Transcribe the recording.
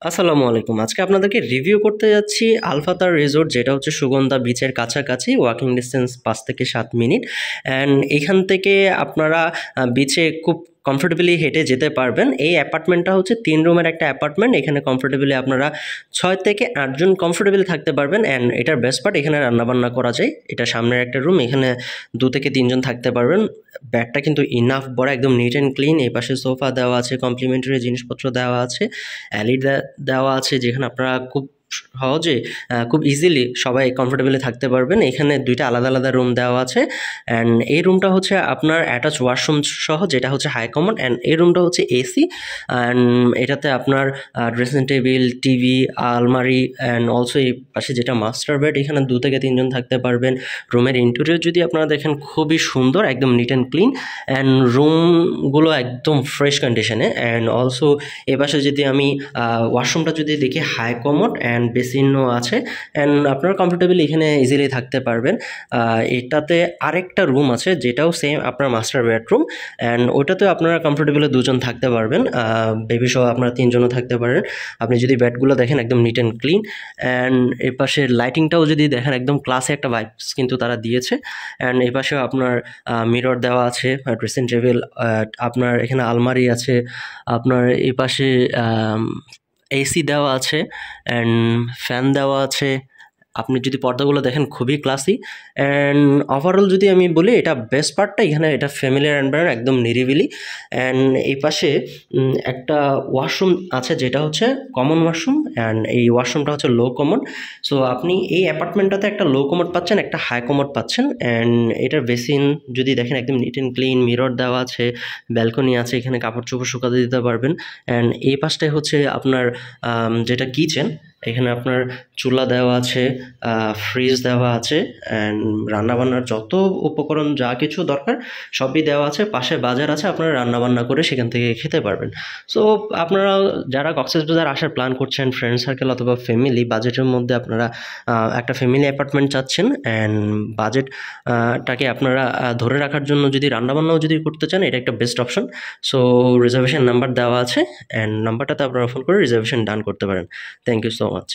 আসসালামু আলাইকুম। আজকে আপনাদেরকে রিভিউ করতে যাচ্ছি আলফাতার রিসোর্ট, যেটা হচ্ছে সুগন্ধা বিচের কাছাকাছি, ওয়াকিং ডিস্টেন্স ৫ থেকে ৭ মিনিট। অ্যান্ড এখান থেকে আপনারা বিচে খুব কমফোর্টেবলি হেঁটে যেতে পারবেন। এই অ্যাপার্টমেন্টটা হচ্ছে ৩ রুমের একটা অ্যাপার্টমেন্ট। এখানে কমফোর্টেবলি আপনারা ৬ থেকে ৮ জন কমফোর্টেবলি থাকতে পারবেন। অ্যান্ড এটার বেস্ট পার্ট, এখানে রান্নাবান্না করা যায়। এটা সামনের একটা রুম, এখানে ২ থেকে ৩ জন থাকতে পারবেন। বেডটা কিন্তু ইনাফ বড়, একদম নিট অ্যান্ড ক্লিন। এই পাশে সোফা দেওয়া আছে, কমপ্লিমেন্টারি জিনিসপত্র দেওয়া আছে, এলইডি দেওয়া আছে, যেখানে আপনারা খুব সহজে খুব ইজিলি সবাই কমফোর্টেবলি থাকতে পারবেন। এখানে ২টা আলাদা আলাদা রুম দেওয়া আছে। অ্যান্ড এই রুমটা হচ্ছে আপনার অ্যাটাচ ওয়াশরুম সহ, যেটা হচ্ছে হাই কমন। অ্যান্ড এই রুমটা হচ্ছে এসি। অ্যান্ড এটাতে আপনার ড্রেসিং টেবিল, টিভি, আলমারি, অ্যান্ড অলসো এই পাশে যেটা মাস্টার বেড, এখানে ২ থেকে ৩ জন থাকতে পারবেন। রুমের ইন্টেরিয়র যদি আপনারা দেখেন, খুবই সুন্দর, একদম নিট অ্যান্ড ক্লিন। অ্যান্ড রুমগুলো একদম ফ্রেশ কন্ডিশনে। অ্যান্ড অলসো এপাশে যদি আমি ওয়াশরুমটা যদি দেখি, হাই কমোড অ্যান্ড বেসিনও আছে। অ্যান্ড আপনারা কমফোর্টেবলি এখানে ইজিলি থাকতে পারবেন। এটাতে আরেকটা রুম আছে, যেটাও সেম আপনার মাস্টার বেডরুম। অ্যান্ড ওইটাতেও আপনারা কমফোর্টেবলি ২ জন থাকতে পারবেন। বেবি সহ আপনারা ৩ জনও থাকতে পারেন। আপনি যদি বেডগুলো দেখেন, একদম নিট অ্যান্ড ক্লিন। অ্যান্ড এর পাশের লাইটিংটাও যদি দেখেন, একদম ক্লাসে একটা ভাইবস কিন্তু তারা দিয়েছে। অ্যান্ড এই পাশেও আপনার মিরর দেওয়া আছে, ড্রেসিং টেবিল, আপনার এখানে আলমারি আছে, আপনার এই পাশে এসি দেওয়া আছে, অ্যান্ড ফ্যান দেওয়া আছে। আপনি যদি পর্দাগুলো দেখেন, খুবই ক্লাসি। অ্যান্ড ওভারঅল যদি আমি বলি, এটা বেস্ট পার্টটা এখানে, এটা ফ্যামিলিয়ার এনভায়রনমেন্ট, একদম নিরিবিলি। অ্যান্ড এই পাশে একটা ওয়াশরুম আছে, যেটা হচ্ছে কমন ওয়াশরুম। অ্যান্ড এই ওয়াশরুমটা হচ্ছে লো কমন। সো আপনি এই অ্যাপার্টমেন্টটাতে একটা লো কমোড পাচ্ছেন, একটা হাই কমোড পাচ্ছেন। অ্যান্ড এটার বেসিন যদি দেখেন, একদম নিট অ্যান্ড ক্লিন, মিরর দেওয়া আছে, ব্যালকনি আছে, এখানে কাপড় চোপড় শুকাতে দিতে পারবেন। অ্যান্ড এই পাশটায় হচ্ছে আপনার যেটা কিচেন, এখানে আপনার চুলা দেওয়া আছে, ফ্রিজ দেওয়া আছে, অ্যান্ড রান্নাবান্নার যত উপকরণ যা কিছু দরকার সবই দেওয়া আছে। পাশে বাজার আছে, আপনারা রান্নাবান্না করে সেখান থেকে খেতে পারবেন। সো আপনারা যারা কক্সবাজার আসার প্ল্যান করছেন, ফ্রেন্ড সার্কেল অথবা ফ্যামিলি, বাজেটের মধ্যে আপনারা একটা ফ্যামিলি অ্যাপার্টমেন্ট চাচ্ছেন, অ্যান্ড বাজেটটাকে আপনারা ধরে রাখার জন্য যদি রান্নাবান্নাও যদি করতে চান, এটা একটা best option. So reservation number দেওয়া আছে, অ্যান্ড নাম্বারটাতে আপনারা ফোন করে রিজার্ভেশন ডান করতে পারেন। Thank you so much.